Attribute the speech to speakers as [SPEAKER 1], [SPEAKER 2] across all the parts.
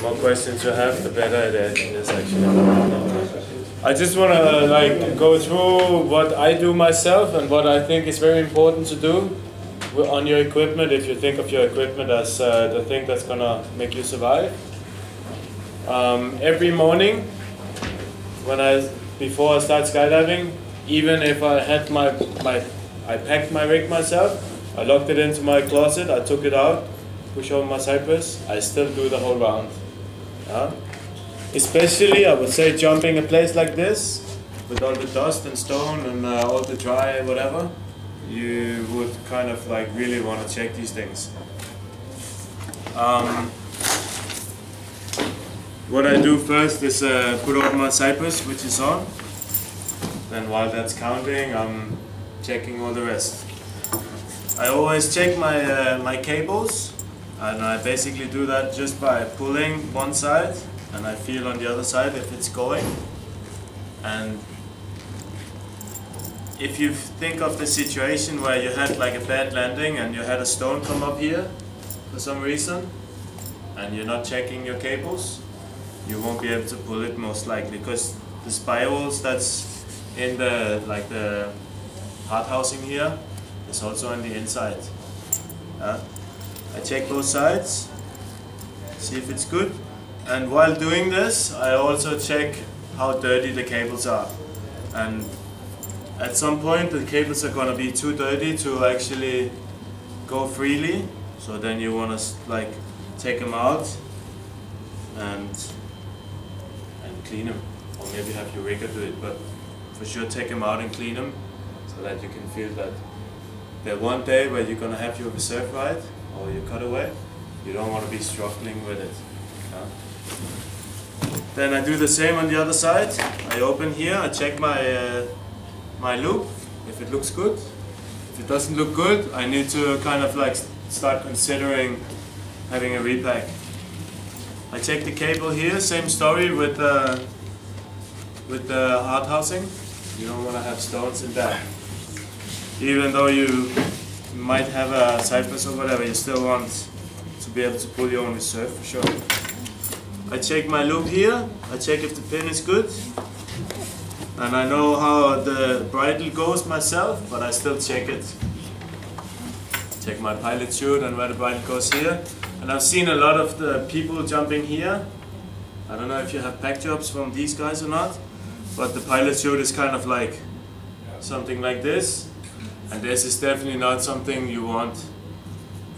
[SPEAKER 1] The more questions you have, the better it is actually. I just want to like go through what I do myself and what I think is very important to do on your equipment, if you think of your equipment as the thing that's gonna make you survive. Every morning, before I start skydiving, even if I had I packed my rig myself, I locked it into my closet, I took it out, push over my cypress, I still do the whole round. Especially, I would say, jumping a place like this, with all the dust and stone and all the dry whatever, you would kind of like really want to check these things. What I do first is put over my cypress, which is on. Then while that's counting, I'm checking all the rest. I always check my cables, and I basically do that just by pulling one side, and I feel on the other side if it's going. And if you think of the situation where you had like a bad landing and you had a stone come up here for some reason, and you're not checking your cables, you won't be able to pull it most likely, because the spirals that's in the hard housing here is also on the inside. I check both sides, see if it's good, and while doing this I also check how dirty the cables are. And at some point the cables are gonna be too dirty to actually go freely, so then you want to like take them out and clean them, or maybe have your rigger do it, but for sure take them out and clean them, so that you can feel that one day where you're gonna have your reserve ride or your cutaway, you don't want to be struggling with it. Then I do the same on the other side. I open here, I check my loop, if it looks good. If it doesn't look good, I need to kind of like start considering having a repack. I check the cable here, same story with the hard housing. You don't want to have stones in there. Even though you might have a cypress or whatever, you still want to be able to pull your own reserve for sure. I check my loop here, I check if the pin is good. And I know how the bridle goes myself, but I still check it. Check my pilot chute and where the bridle goes here. And I've seen a lot of the people jumping here. I don't know if you have pack jobs from these guys or not, but the pilot chute is kind of like something like this. And this is definitely not something you want.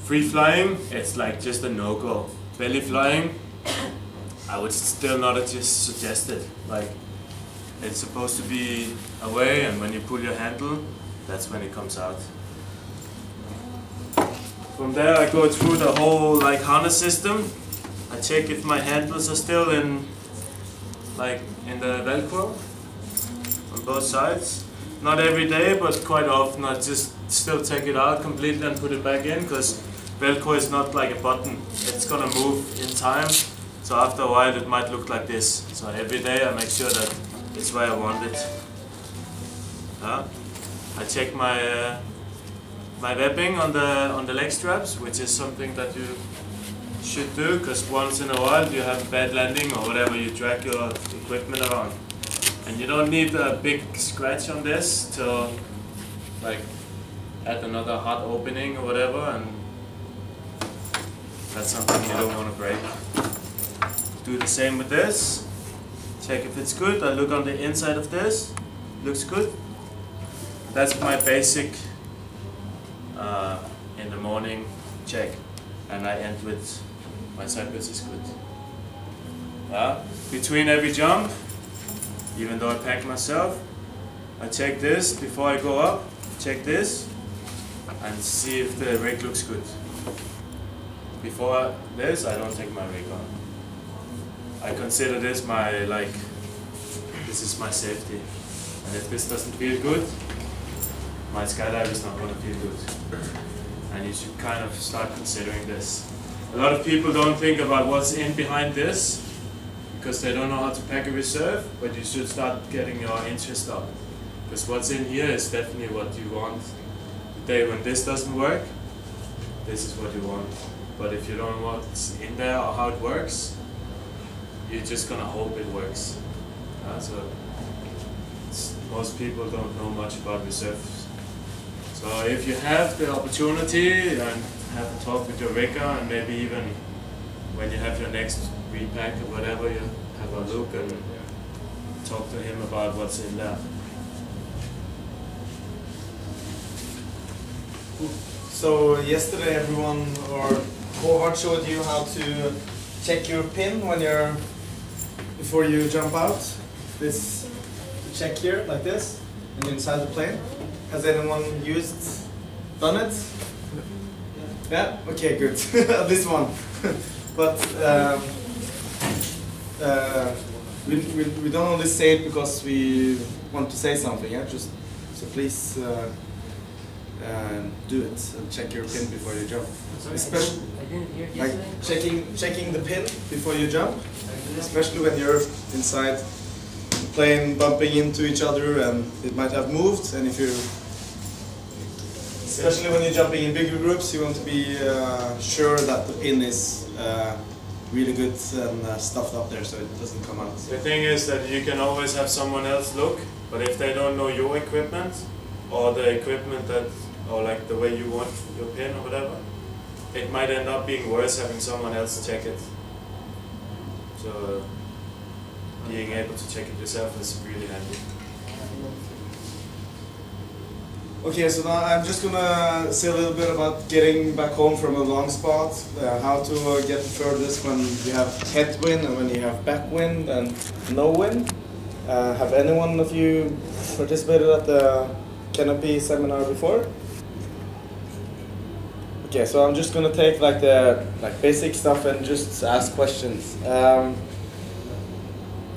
[SPEAKER 1] Free flying, it's like just a no-go. Belly flying, I would still not just suggest it. Like, it's supposed to be away, and when you pull your handle, that's when it comes out. From there I go through the whole like harness system. I check if my handles are still in the Velcro on both sides. Not every day, but quite often I just still take it out completely and put it back in, because Velcro is not like a button. It's gonna move in time, so after a while it might look like this. So every day I make sure that it's where I want it. I check my webbing on the leg straps, which is something that you should do, because once in a while you have a bad landing or whatever, you drag your equipment around. And you don't need a big scratch on this to like add another hot opening or whatever, and that's something you don't want to break. Do the same with this. Check if it's good. I look on the inside of this. Looks good. That's my basic in the morning check, and I end with my cypress is good. Between every jump, even though I pack myself, I check this before I go up, check this, and see if the rig looks good. Before this, I don't take my rig on. I consider this this is my safety. And if this doesn't feel good, my skydive is not going to feel good. And you should kind of start considering this. A lot of people don't think about what's in behind this, because they don't know how to pack a reserve, but you should start getting your interest up. Because what's in here is definitely what you want. The day when this doesn't work, this is what you want. But if you don't know what's in there or how it works, you're just gonna hope it works. So most people don't know much about reserves. So if you have the opportunity and have a talk with your rigger, and maybe even when you have your next repack or whatever, you have a look and talk to him about what's in there.
[SPEAKER 2] So yesterday everyone or Howard showed you how to check your pin when you're before you jump out. This check here like this and inside the plane. Has anyone done it? Yeah? Okay, good. At least one. But we don't only say it because we want to say something, yeah? Just so please do it and check your pin before you jump. Especially like checking the pin before you jump, especially when you're inside the plane bumping into each other and it might have moved, and if you especially when you're jumping in bigger groups, you want to be sure that the pin is really good and stuffed up there so it doesn't come out.
[SPEAKER 1] The thing is that you can always have someone else look, but if they don't know your equipment or the equipment that, or like the way you want your pin or whatever, it might end up being worse having someone else check it. So being able to check it yourself is really handy.
[SPEAKER 2] Okay, so now I'm just gonna say a little bit about getting back home from a long spot, how to get the furthest when you have headwind and when you have backwind and no wind. Have any one of you participated at the canopy seminar before? Okay, so I'm just gonna take like the basic stuff and just ask questions.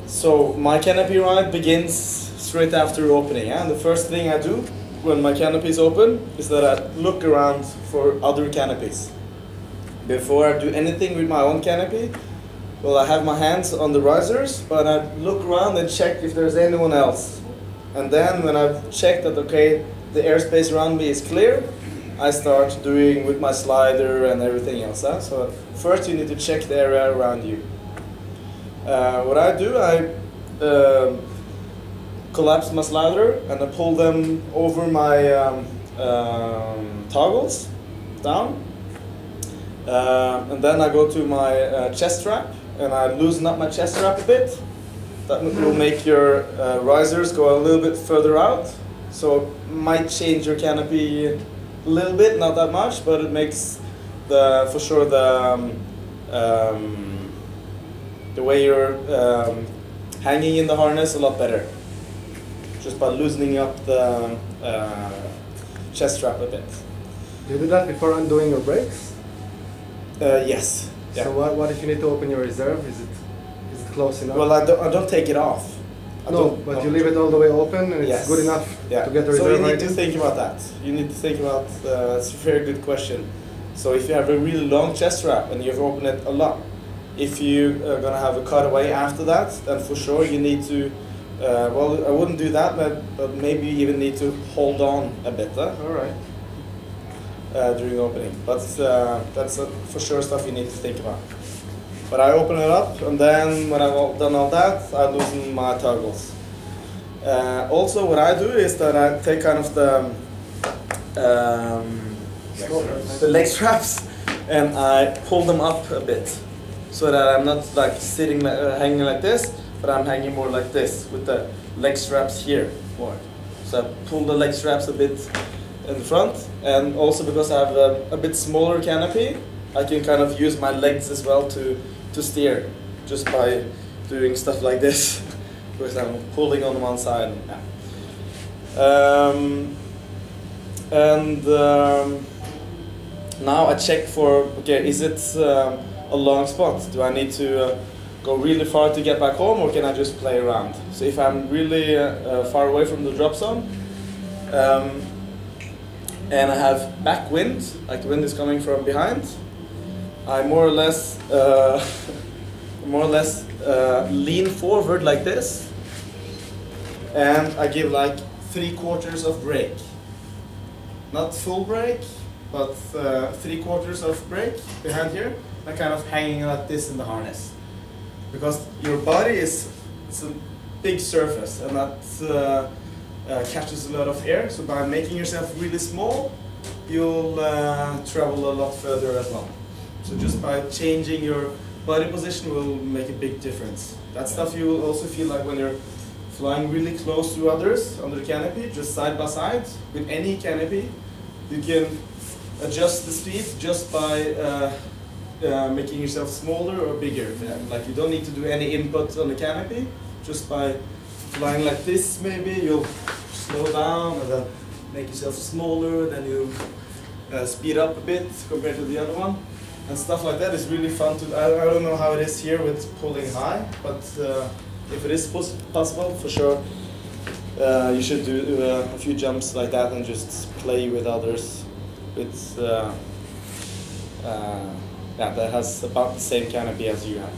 [SPEAKER 2] So my canopy ride begins straight after opening, and the first thing I do when my canopy is open is that I look around for other canopies. Before I do anything with my own canopy, well, I have my hands on the risers, but I look around and check if there's anyone else. And then when I've checked that, okay, the airspace around me is clear, I start doing with my slider and everything else. So first you need to check the area around you. What I do, I collapse my slider and I pull them over my toggles down. And then I go to my chest strap and I loosen up my chest strap a bit. That will make your risers go a little bit further out. So it might change your canopy a little bit, not that much, but it makes for sure the way you're hanging in the harness a lot better. Just by loosening up the chest strap a bit.
[SPEAKER 3] Do you do that before undoing your brakes?
[SPEAKER 2] Yes. Yeah.
[SPEAKER 3] So what if you need to open your reserve? Is it close enough?
[SPEAKER 2] Well, I don't take it off.
[SPEAKER 3] But you leave it all the way open and it's good enough to get the reserve.
[SPEAKER 2] So you need to think about that. You need to think about, it's a very good question. So if you have a really long chest strap and you've opened it a lot, if you are going to have a cutaway after that, then for sure you need to, well, I wouldn't do that, but maybe you even need to hold on a bit.
[SPEAKER 3] All right.
[SPEAKER 2] During opening. But that's for sure stuff you need to think about. But I open it up, and then when I've done all that, I loosen my toggles. Also, what I do is that I take kind of the leg straps and I pull them up a bit, so that I'm not like sitting hanging like this, but I'm hanging more like this with the leg straps here more. So I pull the leg straps a bit in the front, and also because I have a bit smaller canopy, I can kind of use my legs as well to steer, just by doing stuff like this, because I'm pulling on one side. Now I check for, okay, is it a long spot? Do I need to go really far to get back home, or can I just play around? So if I'm really far away from the drop zone, and I have backwind, like the wind is coming from behind, I more or less lean forward like this, and I give like 3/4 of brake. Not full brake, but 3/4 of brake behind here. I'm kind of hanging like this in the harness. because your body is a big surface and that catches a lot of air. So by making yourself really small, you'll travel a lot further as well. So just by changing your body position will make a big difference. That stuff you will also feel like when you're flying really close to others under the canopy, just side by side. With any canopy, you can adjust the speed just by making yourself smaller or bigger. Like you don't need to do any input on the canopy. Just by flying like this, maybe you'll slow down and then make yourself smaller. Then you speed up a bit compared to the other one, and stuff like that is really fun to. I don't know how it is here with pulling high, but if it is possible, for sure, you should do a few jumps like that and just play with others. With that has about the same canopy as you have.